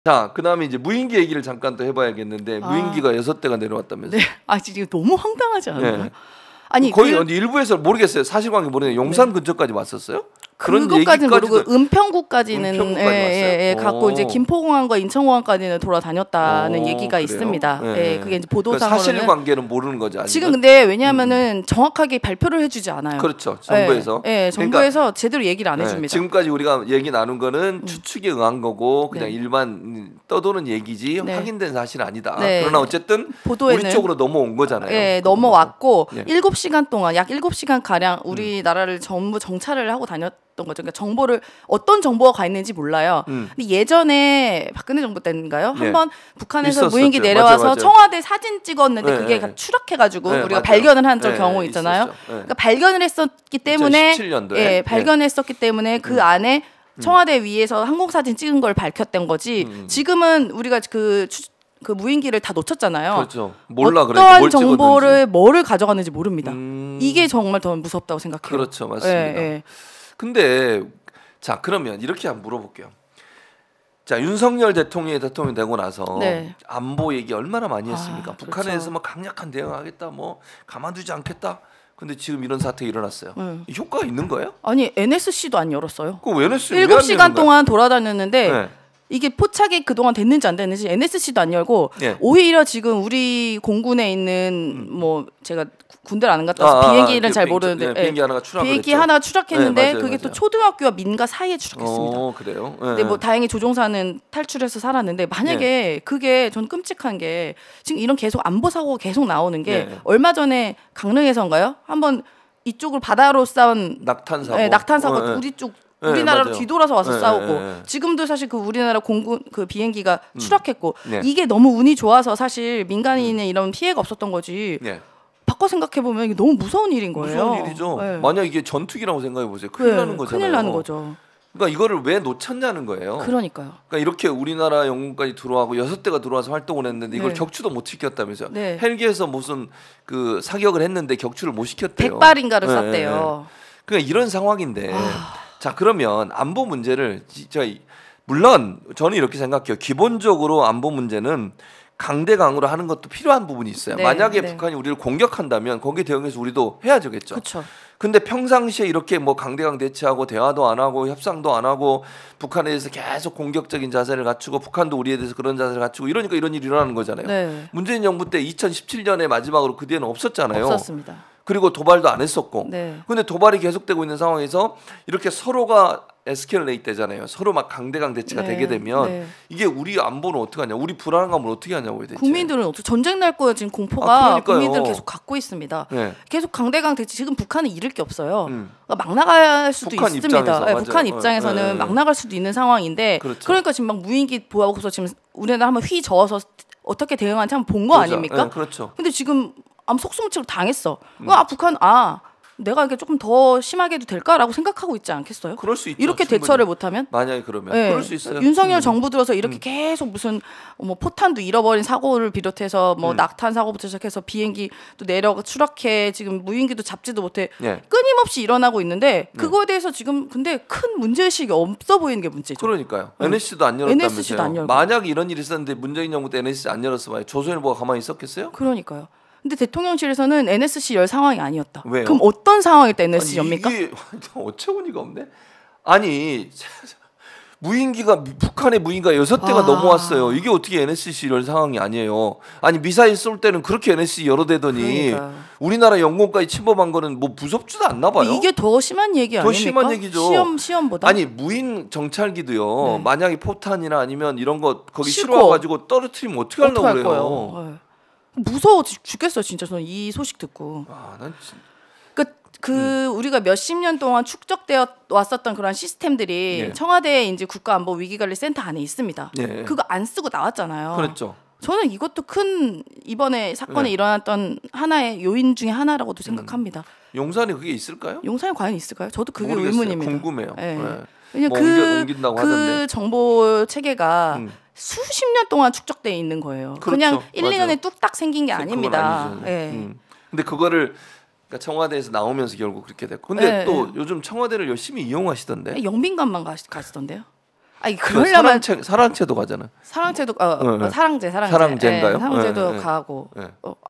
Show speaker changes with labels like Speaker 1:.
Speaker 1: 자, 그다음에 이제 무인기 얘기를 잠깐 또 해봐야겠는데 무인기가 6대가 내려왔다면서요?
Speaker 2: 네. 지금 너무 황당하지 않아요?
Speaker 1: 네.
Speaker 2: 아니
Speaker 1: 거의 일부에서 모르겠어요. 사실관계 모르겠는데 용산 근처까지 왔었어요? 그런
Speaker 2: 그것까지는 모르고
Speaker 1: 얘기까지도
Speaker 2: 은평구까지는
Speaker 1: 왔어요?
Speaker 2: 갖고 이제 김포공항과 인천공항까지는 돌아다녔다는 얘기가
Speaker 1: 그래요?
Speaker 2: 있습니다.
Speaker 1: 네.
Speaker 2: 그게 이제
Speaker 1: 그러니까
Speaker 2: 보도상으로는
Speaker 1: 사실관계는 모르는 거죠. 아직은?
Speaker 2: 지금 근데 왜냐하면은 정확하게 발표를 해주지 않아요.
Speaker 1: 그렇죠. 정부에서.
Speaker 2: 정부에서
Speaker 1: 그러니까,
Speaker 2: 제대로 얘기를 안 해줍니다.
Speaker 1: 지금까지 우리가 얘기 나눈 거는 추측에 의한 거고 그냥
Speaker 2: 네.
Speaker 1: 일반 떠도는 얘기지
Speaker 2: 네.
Speaker 1: 확인된 사실 아니다.
Speaker 2: 네.
Speaker 1: 그러나 어쨌든
Speaker 2: 보도에는
Speaker 1: 우리 쪽으로 넘어온 거잖아요.
Speaker 2: 넘어왔고
Speaker 1: 네.
Speaker 2: 7시간 동안 약 7시간 가량 우리나라를 전부 정찰을 하고 다녔던 거죠. 그러니까 정보를 어떤 정보가 가 있는지 몰라요. 근데 예전에 박근혜 정부 때인가요? 한번 북한에서
Speaker 1: 있었었죠.
Speaker 2: 무인기 내려와서
Speaker 1: 맞아요.
Speaker 2: 청와대 사진 찍었는데 그게
Speaker 1: 네.
Speaker 2: 추락해가지고 우리가
Speaker 1: 맞아요.
Speaker 2: 발견을 한 경우 있잖아요.
Speaker 1: 있었죠.
Speaker 2: 그러니까 발견을 했었기 때문에
Speaker 1: 2017년도에
Speaker 2: 발견했었기 때문에 그 안에 청와대 위에서 항공사진 찍은 걸 밝혔던 거지. 지금은 우리가 그 무인기를 다 놓쳤잖아요.
Speaker 1: 그렇죠. 몰라
Speaker 2: 어떠한 정보를 뭐를 가져갔는지 모릅니다. 이게 정말 더 무섭다고 생각해요.
Speaker 1: 그렇죠, 맞습니다. 근데 자 그러면 이렇게 한번 물어볼게요. 자 윤석열 대통령이 되고 나서 안보 얘기 얼마나 많이 했습니까? 북한에 대해서 뭐 강력한 대응하겠다, 뭐 가만두지 않겠다. 근데 지금 이런 사태가 일어났어요. 효과가 있는 거예요?
Speaker 2: 아니 NSC도 안 열었어요.
Speaker 1: 그 NSC
Speaker 2: 7시간 동안 돌아다녔는데 이게 포착이 그동안 됐는지 안 됐는지 NSC도 안 열고 오히려 지금 우리 공군에 있는 뭐 제가 군대를 안 갔다 와서 비행기는 잘 모르는데 비행기 하나가 추락했는데 그게 또 초등학교와 민가 사이에 추락했습니다.
Speaker 1: 그래요?
Speaker 2: 근데 뭐 다행히 조종사는 탈출해서 살았는데 만약에 그게 전 끔찍한 게 지금 이런 계속 안보 사고가 계속 나오는 게 얼마 전에 강릉에서인가요? 한번 이쪽을 바다로 싸운
Speaker 1: 낙탄 사고
Speaker 2: 우리 쪽 우리나라로
Speaker 1: 맞아요.
Speaker 2: 뒤돌아서 와서 싸우고 지금도 사실 그 우리나라 공군 그 비행기가 추락했고 이게 너무 운이 좋아서 사실 민간인의 이런 피해가 없었던 거지. 바꿔 생각해 보면 이게 너무 무서운 일인 거예요.
Speaker 1: 무서운 일이죠. 만약 이게 전투기라고 생각해 보세요. 큰일 나는 거잖아요.
Speaker 2: 큰일 나는 거죠.
Speaker 1: 그러니까 이거를 왜 놓쳤냐는 거예요.
Speaker 2: 그러니까요.
Speaker 1: 그러니까 이렇게 우리나라 영군까지 들어와고 6대가 들어와서 활동을 했는데 이걸 격추도 못 시켰다면서요. 헬기에서 무슨 그 사격을 했는데 격추를 못 시켰대요.
Speaker 2: 100발인가를 쐈대요.
Speaker 1: 그러니까 이런 상황인데 자 그러면 안보 문제를 물론 저는 이렇게 생각해요. 기본적으로 안보 문제는 강대강으로 하는 것도 필요한 부분이 있어요. 만약에 북한이 우리를 공격한다면 거기에 대응해서 우리도 해야겠죠.
Speaker 2: 그렇죠.
Speaker 1: 근데 평상시에 이렇게 뭐 강대강 대치하고 대화도 안 하고 협상도 안 하고 북한에 대해서 계속 공격적인 자세를 갖추고 북한도 우리에 대해서 그런 자세를 갖추고 이러니까 이런 일이 일어나는 거잖아요. 문재인 정부 때 2017년에 마지막으로 그 뒤에는 없었잖아요.
Speaker 2: 없었습니다.
Speaker 1: 그리고 도발도 안 했었고. 근데 도발이 계속되고 있는 상황에서 이렇게 서로가 에스컬레이트 되잖아요. 서로 막 강대강 대치가 되게 되면 이게 우리 안보는 어떻게 하냐? 우리 불안감을 어떻게 하냐고요, 대체.
Speaker 2: 국민들은 어떻게 전쟁 날 거예요. 지금 공포가 국민들은 계속 갖고 있습니다. 계속 강대강 대치 지금 북한은 잃을 게 없어요. 그러니까 막 나갈 수도
Speaker 1: 북한
Speaker 2: 있습니다. 북한 입장에서는 막 나갈 수도 있는 상황인데 그러니까 지금 막 무인기 보고서 지금 우리나라 한번 휘 저어서 어떻게 대응하는지 한번 본 거 아닙니까?
Speaker 1: 그렇죠.
Speaker 2: 근데 지금 속수무책으로 당했어. 북한 내가 이렇게 조금 더 심하게 해도 될까라고 생각하고 있지 않겠어요?
Speaker 1: 그럴 수 있죠.
Speaker 2: 이렇게
Speaker 1: 충분히.
Speaker 2: 대처를 못하면?
Speaker 1: 만약에 그러면 그럴 수 있어요.
Speaker 2: 윤석열 정부 들어서 이렇게 계속 무슨 뭐 포탄도 잃어버린 사고를 비롯해서 뭐 낙탄 사고부터 시작해서 비행기 또 내려가 추락해 지금 무인기도 잡지도 못해 끊임없이 일어나고 있는데 그거에 대해서 지금 근데 큰 문제의식이 없어 보이는 게 문제죠.
Speaker 1: 그러니까요. NSC도 안 열었다면서요. 만약에 이런 일이 있었는데 문재인 정부 때 NSC 안 열었으면 조선일보가 가만히 있었겠어요?
Speaker 2: 그러니까요. 근데 대통령실에서는 NSC 열 상황이 아니었다.
Speaker 1: 왜요?
Speaker 2: 그럼 어떤 상황일 때 NSC 엽니까?
Speaker 1: 이게 어처구니가 없네. 아니 무인기가 북한의 무인기가 6대가 넘어왔어요. 이게 어떻게 NSC 열 상황이 아니에요. 아니 미사일 쏠 때는 그렇게 NSC 여러 대더니 우리나라 영공까지 침범한 거는 뭐 무섭지도 않나 봐요.
Speaker 2: 이게 더 심한 얘기 아닙니까?
Speaker 1: 더 심한 얘기죠.
Speaker 2: 시험보다.
Speaker 1: 아니 무인 정찰기도요. 만약에 포탄이나 아니면 이런 거 거기 실어와 가지고 떨어뜨리면 어떻게 하려고 그래요.
Speaker 2: 무서워 죽겠어 진짜 저는 이 소식 듣고.
Speaker 1: 난 진짜.
Speaker 2: 우리가 몇십 년 동안 축적되어 왔었던 그런 시스템들이 청와대 이제 국가안보위기관리센터 안에 있습니다. 그거 안 쓰고 나왔잖아요.
Speaker 1: 그렇죠.
Speaker 2: 저는 이것도 큰 이번에 사건에 일어났던 하나의 요인 중에 하나라고도 생각합니다.
Speaker 1: 용산에 그게 있을까요?
Speaker 2: 용산에 과연 있을까요? 저도 그게
Speaker 1: 모르겠어요.
Speaker 2: 의문입니다.
Speaker 1: 궁금해요.
Speaker 2: 왜냐면
Speaker 1: 뭐 옮긴다고 하던데.
Speaker 2: 정보 체계가 수십 년 동안 축적돼 있는 거예요.
Speaker 1: 그렇죠.
Speaker 2: 그냥 1, 2년에 뚝딱 생긴 게 아닙니다.
Speaker 1: 근데 그거를 그러니까 청와대에서 나오면서 결국 그렇게 됐고. 근데 또 요즘 청와대를 열심히 이용하시던데.
Speaker 2: 영빈관만 가시던데요. 아니 그러려면
Speaker 1: 사랑채도 가잖아.
Speaker 2: 사랑채도 사랑제인가요?
Speaker 1: 사랑제도
Speaker 2: 가고.